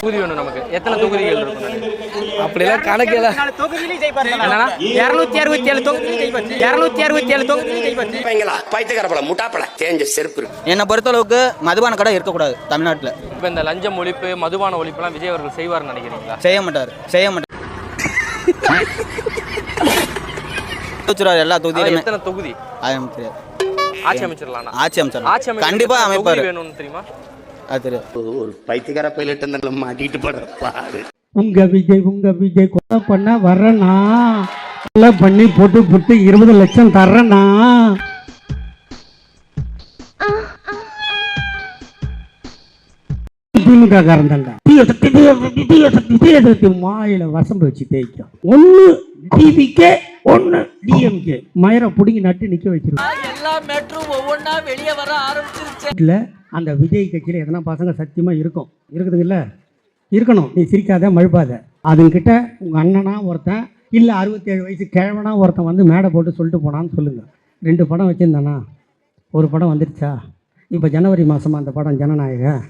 தொகுதி வேணும் நமக்கு. எத்தனை தொகுதிகள் இருக்கும்? அப்படிலாம் கணக்கில் தொகுதியிலே ஜெயிப்பார். என்னன்னா 267 தொகுதியிலே ஜெயிப்பார். 267 தொகுதியிலே ஜெயிப்பார். பைங்களா பைத்தியக்காரப்பட முட்டாப்பட தேஞ்ச செருப்பு. என்னை பொறுத்தளவுக்கு மதுபான கடை இருக்கக்கூடாது தமிழ்நாட்டில். இப்போ இந்த லஞ்சம் ஒழிப்பு, மதுபான ஒழிப்புலாம் விஜய் அவர்கள் செய்வார்னு நினைக்கிறீங்களா? செய்ய மாட்டார். எல்லா தொகுதியிலும் எத்தனை தொகுதி தெரியாது. ஆட்சி அமைச்சிடலாம். ஆட்சி அமைச்சர் கண்டிப்பா அமைப்பார். வேணும்னு தெரியுமா? அது தெரியாது. ஒரு பைத்தியக்கார பைலட் இருந்தாலும் மாட்டிட்டு போறாரு. உங்க விஜய் கொலை பண்ண வரனா கொலை பண்ணி போட்டு 20 லட்சம் தர்றனா. திமுக காரன் மாயில வசம்பு வச்சு தேய்க்கும். ஒண்ணு டிவிக்கே ஒண்ணு டிஎம்கே மயிரை புடுங்கி நட்டு நிக்க வச்சிருக்கோம். எல்லா மேட்டரும் ஒவ்வொன்னா வெளியே வர ஆரம்பிச்சிருச்சு. இல்ல அந்த விஜய் கட்சியில எதனா பசங்க சத்தியமா இருக்குதுங்கல்ல, இருக்கணும். நீ சிரிக்காத மழுப்பாத. அதுங்கிட்ட உங்க அண்ணனா ஒருத்தன் இல்ல 67 வயசு கிழவனா ஒருத்தன் வந்து மேடை போட்டு சொல்லிட்டு போனான்னு சொல்லுங்க. 2 படம் வச்சிருந்தானா, ஒரு படம் வந்துருச்சா? இப்போ ஜனவரி மாதமாக அந்த படம் ஜனநாயகன்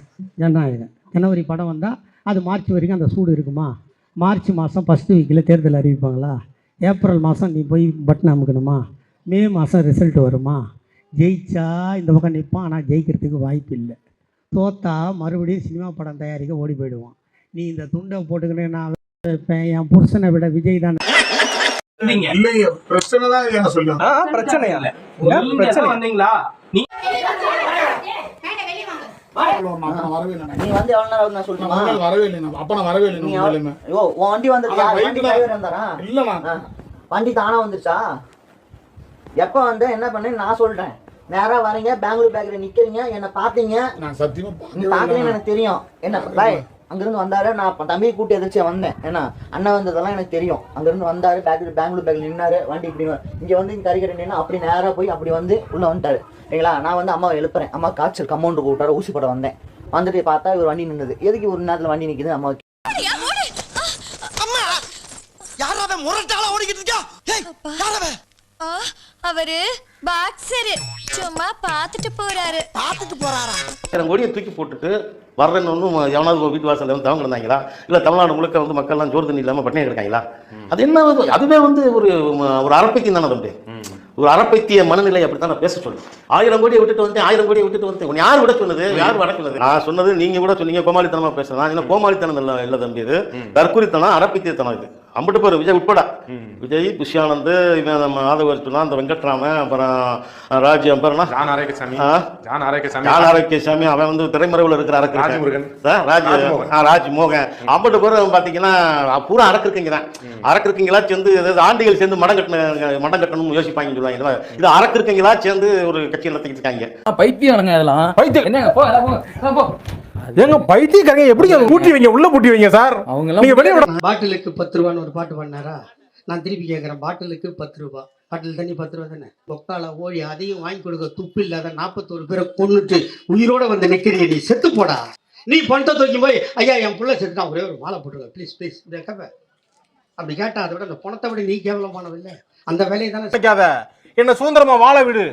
ஜனவரி படம் வந்தால் அது மார்ச் வரைக்கும் அந்த சூடு இருக்குமா? மார்ச் மாதம் ஃபஸ்ட்டு வீக்கில் தேர்தல் அறிவிப்பாங்களா? ஏப்ரல் மாதம் நீ போய் பட்டன் அமுக்கணுமா? மே மாதம் ரிசல்ட் வருமா? ஜெயிச்சா இந்த பக்கம் நிற்பான், ஆனால் ஜெயிக்கிறதுக்கு வாய்ப்பு இல்லை. தோத்தா மறுபடியும் சினிமா படம் தயாரிக்க ஓடி போயிடுவான். நீ இந்த துண்டை போட்டுக்கினே நான் வைப்பேன், என் புருஷனை விட விஜய் தான். நீ வந்து எவ்வளவு நேரம் நான் சொல்றேன். வரவே இல்லை. அப்ப நான் வரவே இல்லை. ஐயோ வண்டி வந்துருச்சா? வண்டி டிரைவர் வந்தாரா? இல்ல வண்டி தானா வந்துருச்சா? எப்ப வந்து என்ன பண்ணேன்னு நான் சொல்றேன். நேரா வரீங்க, பெங்களூர் பேக்கரி நிக்கிறீங்க, என்ன பாத்தீங்க. நான் சத்தியமா பாக்கலன்னு எனக்கு தெரியும். என்ன பாய் அங்கிருந்து வந்தாரு, நான் தம்பி கூட்டி எதிர்ச்சியா வந்தேன். ஏன்னா அண்ணன் வந்ததெல்லாம் எனக்கு தெரியும். அங்கிருந்து வந்தாரு, பெங்களூர் பேக்கரி நின்னாரு, வண்டி இப்படி இங்க வந்து இங்க கறிக்கடை நின்று அப்படி நேரா போய் அப்படி வந்து உள்ள வந்துட்டாரு. சரிங்களா? நான் வந்து அம்மாவை எழுப்புறேன். அம்மா காய்ச்சல் கம்பவுண்டு கூப்பிட்டாரு, ஊசி போட வந்தேன். வந்துட்டு பார்த்தா இவர் வண்டி நின்னுது. எதுக்கு ஒரு நேரத்துல வண்டி நிக்குது? அம்மா அவரு பாக்ஸர் சும்மா பாத்துட்டு போறாரு. கொடியை தூக்கி போட்டுட்டு வர்றேன்னு ஒன்றும் எவனாவது வீட்டு வாசல்ல வந்து தவங்க இருந்தாங்களா? இல்லை தமிழ்நாடு முழுக்க வந்து மக்கள்லாம் ஜோறு தண்ணி இல்லாமல் பட்டினி இருக்காங்களா? அது என்ன? அதுவே வந்து ஒரு அரப்பைத்தியம் தானே தம்பி. ஒரு அரப்பைத்திய மனநிலை அப்படித்தான் நான் பேச சொல்லுவேன். 1000 கோடியை விட்டுட்டு வந்து 1000 கோடியை விட்டுட்டு வந்து யார் விட சொன்னது? யார் வட சொன்னது? நான் சொன்னது நீங்க கூட சொன்னீங்க கோமாளித்தனமா பேசுறேன். என்ன கோமாளித்தனம் இல்லை தம்பி, இது தற்கொலைத்தனம், அரப்பைத்தியத்தனம். இது அம்பிட்டு பேர் விஜய் உட்பட, விஜய், புஷ்யானந்த், இவன் மாதவர்னா, அந்த வெங்கட்ராமன், அப்புறம் ராஜ், அப்புறம் ஆரோக்கியசாமி, அவன் வந்து திரைமறைவில் இருக்கிற ராஜ்மோகன், அம்பிட்டு பேர் பாத்தீங்கன்னா பூரா அரக்கிருக்கீங்களா சேர்ந்து ஆண்டிகள் சேர்ந்து மடம் கட்டணும் யோசிப்பாங்க சொல்லுவாங்க. இது அரக்கிருக்கீங்களா சேர்ந்து ஒரு கட்சி நடத்திக்கிட்டு இருக்காங்க. பைத்தியம் இதெல்லாம் ஏங்க பைத்தியக்காரங்க எப்படி பூட்டி வைங்க, உள்ள பூட்டி வைங்க சார். பாட்டிலுக்கு 10 ரூபான்னு ஒரு பாட்டு பண்ணாரா? நான் திருப்பி கேட்குறேன், பாட்டிலுக்கு 10 ரூபா, பாட்டில் தண்ணி 10 ரூபா தானே. பொக்கால ஓடி அதையும் வாங்கி கொடுக்க துப்பு இல்லாத 41 பேரை கொன்னுட்டு உயிரோட வந்து நிற்கிறீங்க. நீ செத்து போடா. நீ பணத்தை தூக்கி போய் ஐயா என் பிள்ளை செத்துட்டான், ஒரே ஒரு மாலை போட்டுருக்க ப்ளீஸ் ப்ளீஸ் கேட்ப. அப்படி கேட்டா அதை விட அந்த பணத்தை விட நீ கேவலமானவில்லை. அந்த வேலையை தானே. என்ன சுதந்திரமா வாழ விடு.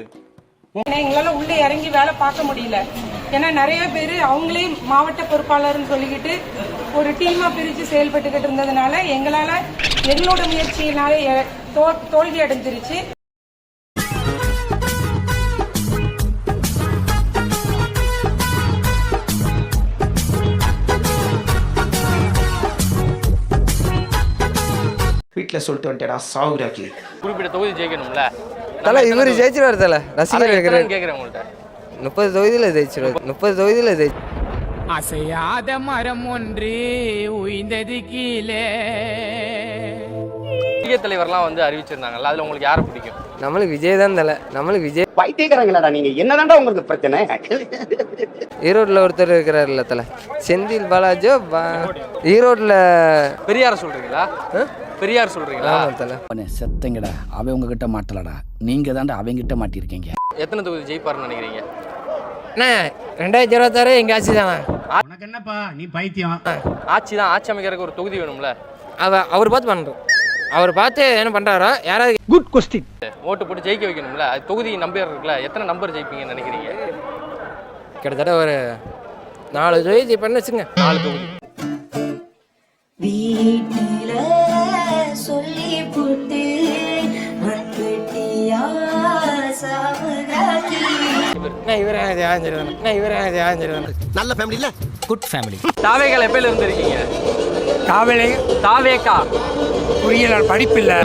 எங்களால உள்ள இறங்கி வேலை பார்க்க முடியல. ஏன்னா நிறைய பேர் அவங்களே மாவட்ட பொறுப்பாளர்னு சொல்லிக்கிட்டு ஒரு டீமா பிரிச்சு செயல்பட்டுக்கிட்டு இருந்ததுனால எங்களோட முயற்சியினால தோல்வி அடைஞ்சிருச்சு. வீட்டில் சொல்லிட்டு வந்துட்டா சாகுராக்கி. குறிப்பிட்ட தொகுதி ஜெயிக்கணும்ல தல, இவரு ஜெயிச்சிருவாரு தல. ரசிகர் கேட்குறேன் உங்கள்கிட்ட. 30 தொகுதியில் ஜெயிச்சிருவாரு. 30 தொகுதியில் ஜெயிச்சு. அசையாத மரம் ஒன்று உயிர்ந்தது கீழே. தலைவர்லாம் வந்து அறிவிச்சிருந்தாங்கல்ல, அதுல உங்களுக்கு யாரை பிடிக்கும்? நம்மளுக்கு விஜய் தான் தல. நம்மளுக்கு விஜய். பைத்தியக்காரங்களா நீங்க? என்னதான்டா உங்களுக்கு பிரச்சனை? ஈரோட்ல ஒருத்தர் இருக்கிறாருல்ல தல, செந்தில் பாலாஜோ. ஈரோட்ல பெரியார் சொல்றீங்களா? பெரியார் சொல்றீங்களா? தல செத்தங்கடா, அவன் உங்ககிட்ட மாட்டலடா, நீங்க தாண்டா அவங்கிட்ட மாட்டிருக்கீங்க. எத்தனை தொகுதி ஜெயிப்பாருன்னு நினைக்கிறீங்க? 2026 எங்க ஆட்சி தானே. உனக்கு என்னப்பா, நீ பைத்தியம். ஆட்சி தான். ஆட்சி அமைக்கிறதுக்கு ஒரு தொகுதி வேணும்ல. அவர் பார்த்து பண்றோம். அவர் பார்த்து என்ன பண்றாரோ யாராவது. Good question. ஓட்டு போட்டு ஜெயிக்க வைக்கணும்ல. அது தொகுதி நம்பர் இருக்குல்ல, எத்தனை நம்பர் ஜெயிப்பீங்கன்னு நினைக்கிறீங்க? கிட்டத்தட்ட ஒரு 4 தொகுதி ஜெயிப்பேன்னு வச்சுங்க. 4 தொகுதி. இவரே ஆஞ்சரிதான் நல்ல ஃபேமிலில குட் ஃபேமிலி. தாவேக்கால எப்பயில இருந்து இருக்கீங்க? காவலை தாவேக்கா புரியல படிப்பில்லை.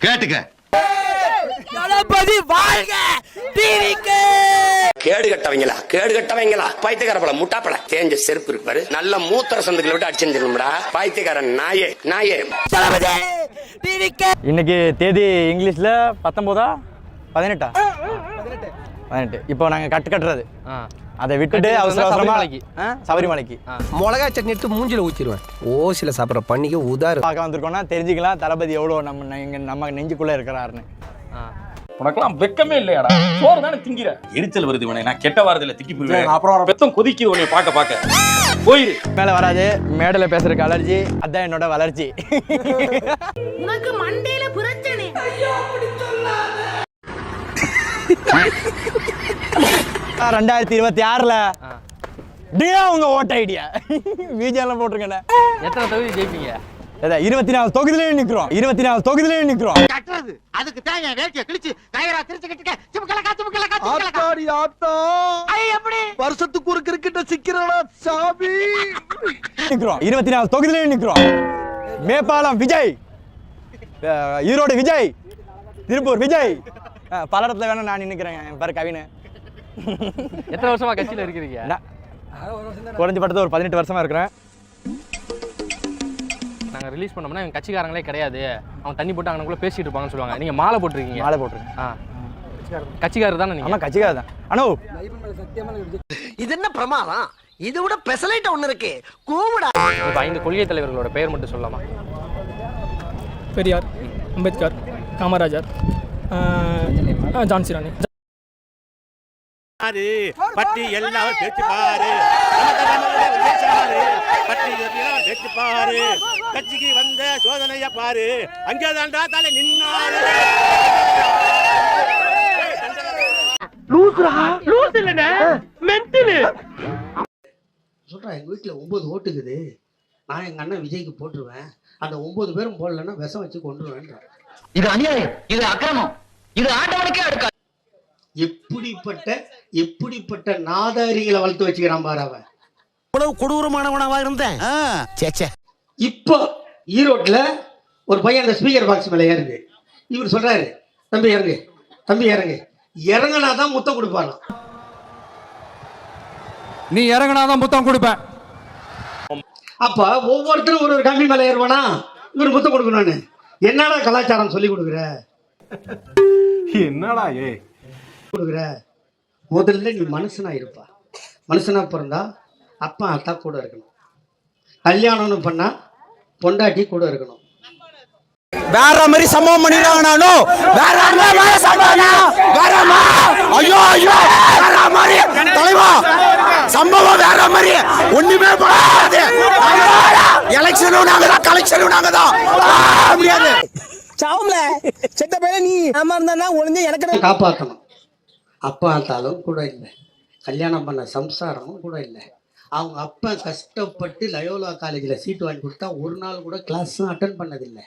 கேட்டுக்க தளபதி வாழ்க. கேடு கட்டவங்களா பைத்தியக்காரப்பழ முட்டாப்பழ தேஞ்ச செருப்பு இருப்பாரு நல்ல மூத்திர சந்துக்களை விட்டு அடிச்சிருந்துரும்டா பைத்தியக்காரன் நாயே. இன்னைக்கு தேதி இங்கிலீஷ்ல 18 இப்போ நாங்க கட்டுறது அதை விட்டுட்டு அவசரமா சபரிமலைக்கு மிளகா சட்னி எடுத்து மூஞ்சில ஊத்திடுவேன். ஓசில சாப்பிட்ற பண்ணிக்க உதாரு பார்க்க வந்திருக்கோம்னா தெரிஞ்சுக்கலாம் தளபதி எவ்வளோ நம்ம நெஞ்சுக்குள்ள இருக்கிறாருன்னு. உனக்கெல்லாம் வெக்கமே இல்லையாடா? சோறு தானே திங்கிற. எரிச்சல் வருது இவனை. நான் கெட்ட வாரத்துல திக்கி போயிருவேன். அப்புறம் பெத்தம் கொதிக்குது உன்னை பார்க்க போயிரு. மேல வராது, மேடல பேசுறதுக்கு அலர்ஜி. அதான் என்னோட வளர்ச்சி. உனக்கு மண்டையில பிரச்சனை. 2026ல உங்க ஓட்ட ஐடியா பிஜேஎல்லாம் போட்டிருக்கேன். எத்தனை தொகுதி ஜெயிப்பீங்க? 24 தொகுதியிலே நிக்கிறோம். அதுக்கு தான் என் வேட்டியை கிழிச்சு கயிறா திருச்சிக்கிட்டு வருஷத்துக்கு ஒரு கிரிக்கெட்ட சிக்கிறடா சாமி. நிக்கிறோம் 24 தொகுதியிலே நிக்கிறோம். மேப்பாலம் விஜய், ஈரோடு விஜய், திருப்பூர் விஜய், பல இடத்துல வேணா நான் நினைக்கிறேன். பாரு கவினை. எத்தனை வருஷமா கட்சியில இருக்கிறீங்க? குறைஞ்சபட்டது ஒரு 18 வருஷமா இருக்கிறேன். நாங்கள் ரிலீஸ் பண்ணோம்னா எங்கள் கட்சிக்காரங்களே கிடையாது, அவங்க தண்ணி போட்டு அங்கனக்குள்ளே பேசிட்டு இருப்பாங்கன்னு சொல்லுவாங்க. நீங்கள் மாலை போட்டிருக்கீங்க. மாலை போட்டிருக்கேன். கட்சிக்காரர் தானே நீங்கள்? ஆமாம், கட்சிக்காரர் தான். அனோ இது என்ன பிரமாதம்? இது விட பெசலைட் ஒண்ணு இருக்கு கூமுடா. இப்போ 5 கொள்கை தலைவர்களோட பெயர் மட்டும் சொல்லலாமா? பெரியார், அம்பேத்கர், காமராஜர், ஜான்சி ராணி. பட்டி எல்லாம் பேச்சு பாரு, பட்டி எல்லாம் பேச்சு பாரு, கட்சிக்கு வந்த சோதனைய பாரு, அங்கேதான்டா தலை நின்னாரு. சொல்றேன், எங்க வீட்டுல 9 ஓட்டுக்குது. நான் எங்க அண்ணன் விஜய்க்கு போட்டுருவேன். அந்த 9 பேரும் போடலன்னா விஷம் வச்சு கொண்டுருவேன். இது அநியாயம், இது அக்கிரமம், இது ஆண்டவனுக்கே அடுக்க. எப்படிப்பட்ட நாதாரிகளை வளர்த்து வச்சுக்கிறான் பாரு அவன். இவ்வளவு கொடூரமானவனாவா இருந்தேன். இப்போ ஈரோட்ல ஒரு பையன் அந்த ஸ்பீக்கர் பாக்ஸ் மேல ஏறுது. இவர் சொல்றாரு, தம்பி இறங்கு. இறங்கினாதான் முத்தம் கொடுப்பாராம். நீ இறங்கினாதான் முத்தம் கொடுப்பேன். அப்ப ஒவ்வொருத்தரும் ஒரு கம்பி மேல ஏறுவானா, இவர் முத்தம் கொடுக்கணும்னு. என்னடா கலாச்சாரம் சொல்லி கொடுக்குற? என்னடா கொடுக்குற? முதல்ல நீ மனுஷனா இருப்பா. மனுஷனா பிறந்தா அப்பா அத்தா கூட இருக்கணும். கல்யாணம்னு பண்ணா பொண்டாட்டி கூட இருக்கணும். வேற மாதிரி சம்பவம் பண்ணிடுறாங்கண்ணா. தலைவா சம்பவம் வேற மாதிரி ஒண்ணுமே பண்ணாது. எலெக்ஷனும் நாங்கதான், கலெக்ஷனும் நாங்கதான். முடியாது. சாவும்ல செத்த பையன் நீ ஆமா இருந்தா ஒளிஞ்சு எனக்கு காப்பாற்றணும். அப்பா அத்தாலும் கூட இல்லை, கல்யாணம் பண்ண சம்சாரமும் கூட இல்லை. அவங்க அப்பா கஷ்டப்பட்டு லயோலா காலேஜில் சீட்டு வாங்கி கொடுத்தா ஒரு நாள் கூட கிளாஸும் அட்டன் பண்ணதில்லை.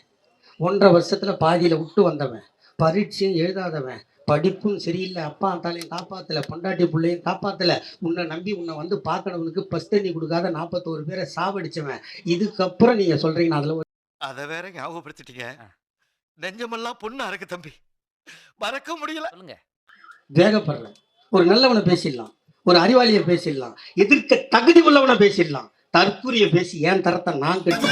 1.5 வருஷத்தில் பாதியில் விட்டு வந்தவன், பரீட்சையும் எழுதாதவன், படிப்பும் சரியில்லை. அப்பா அத்தாலையும் காப்பாற்றலை, பொண்டாட்டி பிள்ளையும் காப்பாற்றலை. உன்னை நம்பி உன்னை வந்து பார்க்கறவனுக்கு பஸ் தண்ணி கொடுக்காத 41 பேரை சாவடிச்சவன். இதுக்கப்புறம் நீங்கள் சொல்கிறீங்கன்னா அதில் அதை வேற ஞாபகப்படுத்திட்டீங்க. நெஞ்சமெல்லாம் பொண்ணு அறக்கு தம்பி, மறக்க முடியல. வேகப்படுறேன். ஒரு நல்லவனை பேசிடலாம், ஒரு அறிவாளியை பேசிடலாம், எதிர்க்க தகுதி உள்ளவனை பேசிடலாம். தற்கூரிய பேசி ஏன் தரத்தை நான் கட்டி